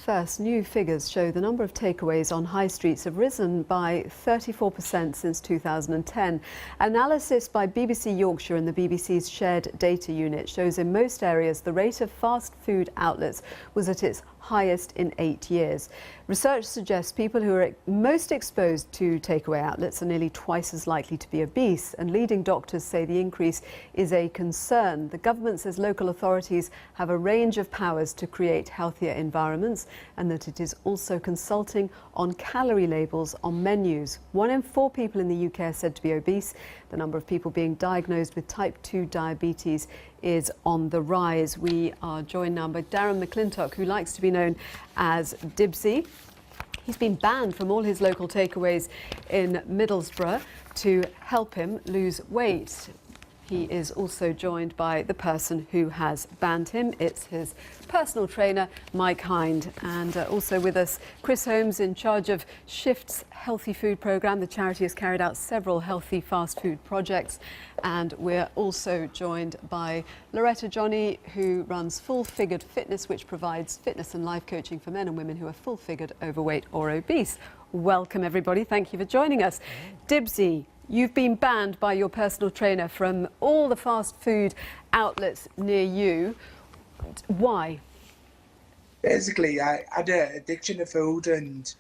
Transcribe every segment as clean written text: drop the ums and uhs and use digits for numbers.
First, new figures show the number of takeaways on high streets have risen by 34% since 2010. Analysis by BBC Yorkshire and the BBC's shared data unit shows in most areas the rate of fast food outlets was at its highest in 8 years. Research suggests people who are most exposed to takeaway outlets are nearly twice as likely to be obese, and leading doctors say the increase is a concern. The government says local authorities have a range of powers to create healthier environments, and that it is also consulting on calorie labels on menus. 1 in 4 people in the UK are said to be obese. The number of people being diagnosed with type 2 diabetes is on the rise. We are joined now by Darren McClintock, who likes to be known as Dibsy. He's been banned from all his local takeaways in Middlesbrough to help him lose weight. He is also joined by the person who has banned him. It's his personal trainer, Mike Hind. And also with us, Chris Holmes, in charge of Shift's Healthy Food Programme. The charity has carried out several healthy fast food projects. And we're also joined by Loretta Johnny, who runs Full Figured Fitness, which provides fitness and life coaching for men and women who are full-figured, overweight or obese. Welcome, everybody. Thank you for joining us. Dibsy, you've been banned by your personal trainer from all the fast food outlets near you. Why? Basically, I had an addiction to food, and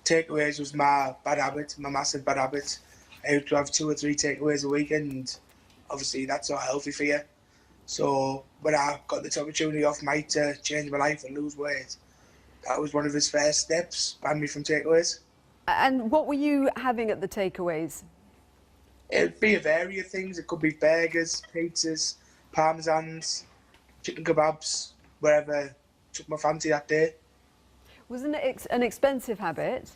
takeaways was my bad habit, my massive bad habit. I used to have 2 or 3 takeaways a week, and obviously that's not healthy for you. So when I got this opportunity off Mike to change my life and lose weight, that was one of his first steps, banned me from takeaways. And what were you having at the takeaways? It'd be a variety of things. It could be burgers, pizzas, parmesans, chicken kebabs, wherever took my fancy that day. Wasn't it an expensive habit?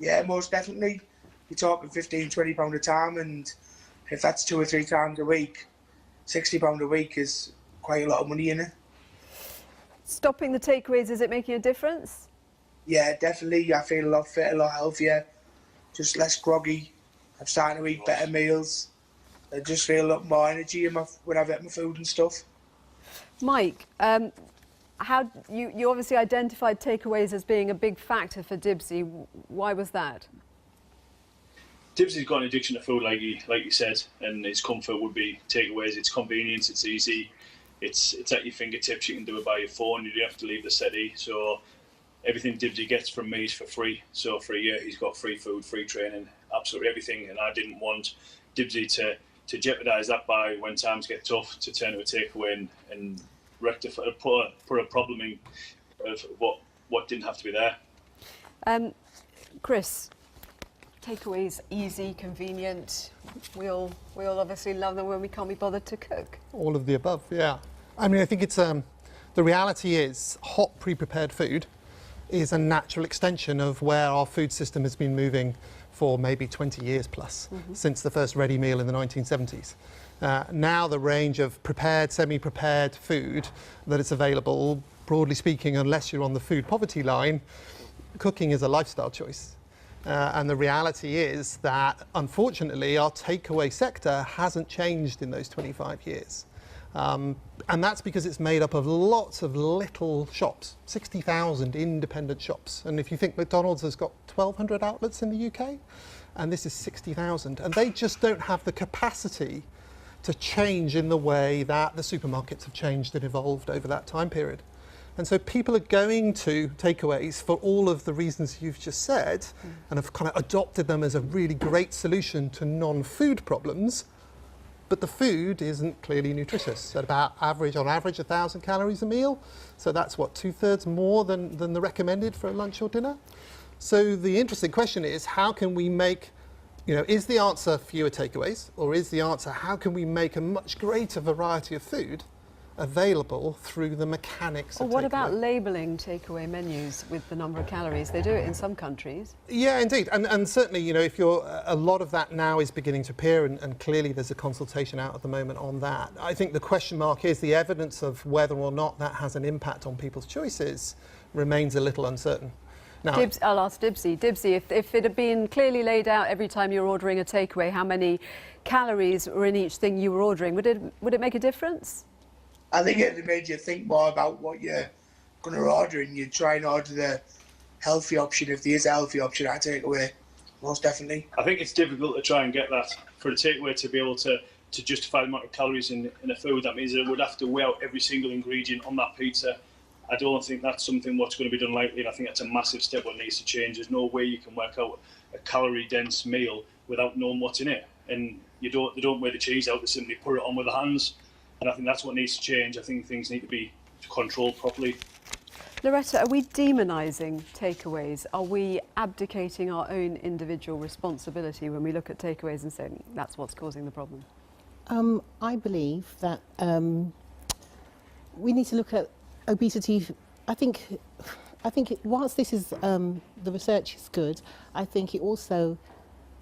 Yeah, most definitely. You're talking £15–20 a time, and if that's 2 or 3 times a week, £60 a week is quite a lot of money in it. Stopping the takeaways, is it making a difference? Yeah, definitely. I feel a lot fitter, a lot healthier, just less groggy. I'm starting to eat better meals. I just feel a lot more energy when I get my food and stuff. Mike, how you obviously identified takeaways as being a big factor for Dibsy. Why was that? Dibsy's got an addiction to food, like you said, and his comfort would be takeaways. It's convenience, it's easy, it's at your fingertips. You can do it by your phone. You don't have to leave the city. So everything Dibsy gets from me is for free. So for a year, he's got free food, free training, absolutely everything. And I didn't want Dibsy to jeopardise that by, when times get tough, to turn to a takeaway and rectify, put a problem in of what didn't have to be there. Chris, takeaways, easy, convenient. We all obviously love them when we can't be bothered to cook. All of the above, yeah. I mean, I think it's the reality is hot pre-prepared food is a natural extension of where our food system has been moving for maybe 20 years plus, since the first ready meal in the 1970s. Now the range of prepared, semi-prepared food that is available, broadly speaking, unless you're on the food poverty line, cooking is a lifestyle choice. And the reality is that, unfortunately, our takeaway sector hasn't changed in those 25 years. And that's because it's made up of lots of little shops, 60,000 independent shops. And if you think McDonald's has got 1,200 outlets in the UK, and this is 60,000, and they just don't have the capacity to change in the way that the supermarkets have changed and evolved over that time period. And so people are going to takeaways for all of the reasons you've just said, and have kind of adopted them as a really great solution to non-food problems. But the food isn't clearly nutritious, at about on average 1,000 calories a meal. So that's what, 2/3 more than the recommended for a lunch or dinner. So the interesting question is, how can we make, is the answer fewer takeaways, or is the answer how can we make a much greater variety of food available through the mechanics of takeaway? What about labelling takeaway menus with the number of calories? They do it in some countries. Yeah, indeed. And certainly, if a lot of that now is beginning to appear, and clearly there's a consultation out at the moment on that. I think the question mark is the evidence of whether or not that has an impact on people's choices remains a little uncertain. Now, I'll ask Dibsy. Dibsy, if it had been clearly laid out every time you're ordering a takeaway how many calories were in each thing you were ordering, would it make a difference? I think it made you think more about what you're going to order, and you try and order the healthy option if there is a healthy option at takeaway. Most definitely. I think it's difficult to try and get that for a takeaway to be able to justify the amount of calories in a food. That means they would have to weigh out every single ingredient on that pizza. I don't think that's something what's going to be done lightly, and I think that's a massive step what needs to change. There's no way you can work out a calorie-dense meal without knowing what's in it. And they don't weigh the cheese out, they simply put it on with their hands. And I think that's what needs to change. I think things need to be controlled properly. Loretta, are we demonising takeaways? Are we abdicating our own individual responsibility when we look at takeaways and say that's what's causing the problem? I believe that we need to look at obesity. I think whilst this is the research is good, I think it also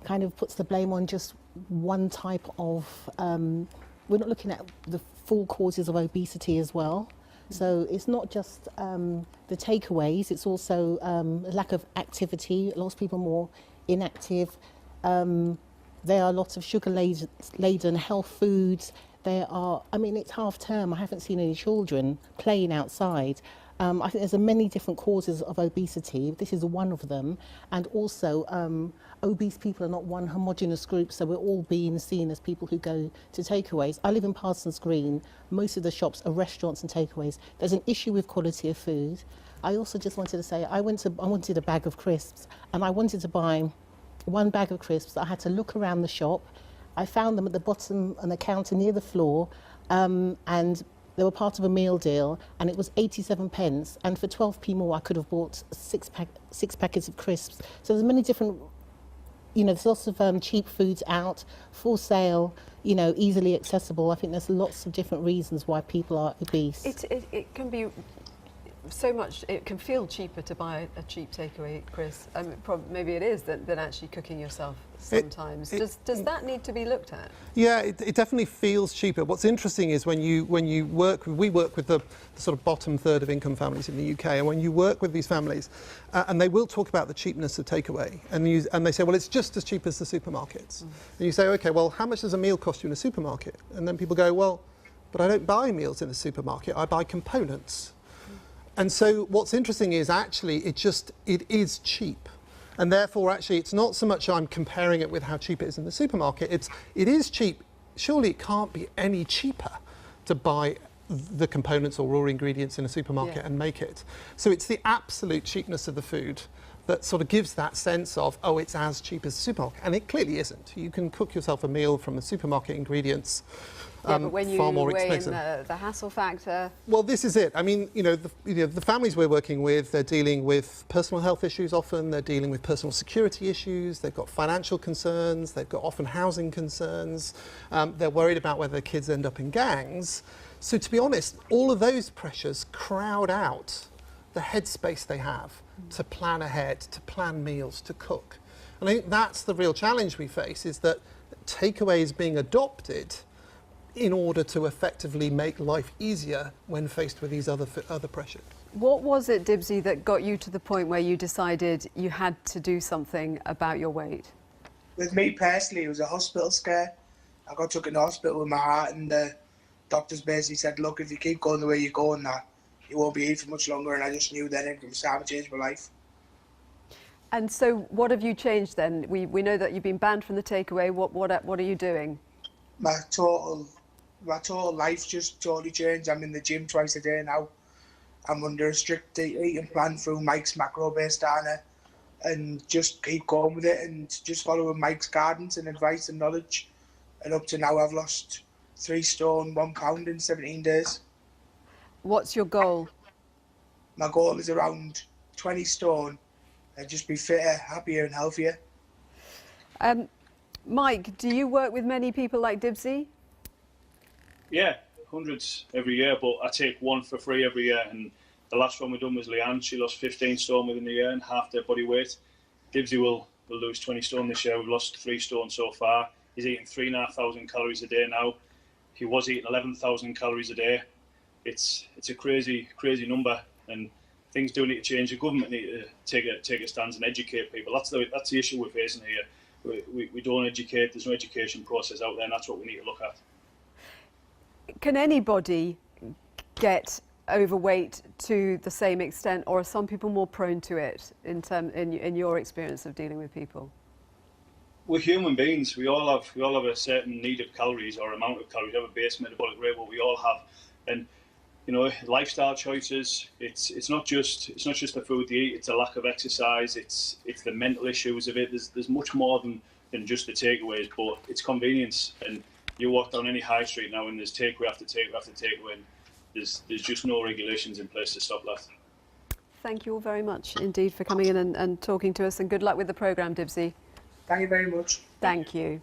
kind of puts the blame on just one type of. We're not looking at the full causes of obesity as well. So it's not just the takeaways, it's also a lack of activity. Lots of people are more inactive. There are lots of sugar-laden health foods. It's half term. I haven't seen any children playing outside. I think there's many different causes of obesity. This is one of them. And also, obese people are not one homogenous group, so we're all being seen as people who go to takeaways. I live in Parsons Green. Most of the shops are restaurants and takeaways. There's an issue with quality of food. I also just wanted to say, I wanted a bag of crisps, and I wanted to buy one bag of crisps. I had to look around the shop. I found them at the bottom on the counter near the floor, and they were part of a meal deal, and it was 87 pence. And for 12p more, I could have bought six packets of crisps. So there's many different, there's lots of cheap foods out for sale, easily accessible. I think there's lots of different reasons why people are obese. It can be so much. It can feel cheaper to buy a cheap takeaway, Chris. Maybe it is than actually cooking yourself sometimes. Does that need to be looked at? Yeah, it definitely feels cheaper. What's interesting is we work with the sort of bottom third of income families in the UK, and when you work with these families, and they will talk about the cheapness of takeaway, and they say, well, it's just as cheap as the supermarkets. And you say, okay, well, how much does a meal cost you in a supermarket? And then people go, well, but I don't buy meals in a supermarket, I buy components. And so what's interesting is actually it is cheap. And therefore, actually, it's not so much I'm comparing it with how cheap it is in the supermarket. It is cheap. Surely it can't be any cheaper to buy the components or raw ingredients in a supermarket and make it. So it's the absolute cheapness of the food that sort of gives that sense of, oh, it's as cheap as the supermarket. And it clearly isn't. You can cook yourself a meal from the supermarket ingredients. But when you far more weigh expensive. in the hassle factor. Well, this is it. I mean, the families we're working with, they're dealing with personal health issues often, they're dealing with personal security issues, they've got financial concerns, they've got often housing concerns, they're worried about whether their kids end up in gangs. So to be honest, all of those pressures crowd out the headspace they have to plan ahead, to plan meals, to cook. And I think that's the real challenge we face, is that takeaway is being adopted in order to effectively make life easier when faced with these other pressures. What was it, Dibsy, that got you to the point where you decided you had to do something about your weight? With me personally, it was a hospital scare. I got took in the hospital with my heart, and the doctors basically said, look, if you keep going the way you're going, you won't be here for much longer. And I just knew then it was time to change my life. And so what have you changed then? We know that you've been banned from the takeaway. What are you doing? My total life just totally changed. I'm in the gym twice a day now. I'm under a strict eating plan through Mike's macro-based diet, and just keep going with it and just following Mike's guidance and advice and knowledge. And up to now, I've lost 3 stone, 1 pound in 17 days. What's your goal? My goal is around 20 stone and just be fitter, happier and healthier. Mike, do you work with many people like Dibsy? Yeah, hundreds every year, but I take one for free every year. And the last one we done was Leanne. She lost 15 stone within a year and half their body weight. Dibsy will lose 20 stone this year. We've lost 3 stone so far. He's eating 3,500 calories a day now. He was eating 11,000 calories a day. It's a crazy number, and things do need to change. The government need to take a stance and educate people. That's the issue we're facing here. We don't educate. There's no education process out there, and that's what we need to look at. Can anybody get overweight to the same extent, or are some people more prone to it in your experience of dealing with people? We're human beings. We all have a certain need of calories or amount of calories. We have a base metabolic rate, what we all have, and lifestyle choices. It's not just the food you eat. It's a lack of exercise. It's the mental issues of it. There's much more than just the takeaways, but it's convenience. And you walk down any high street now, and there's takeaway after takeaway after takeaway. And there's just no regulations in place to stop that. Thank you all very much indeed for coming in and talking to us, and good luck with the programme, Dibsy. Thank you very much. Thank you.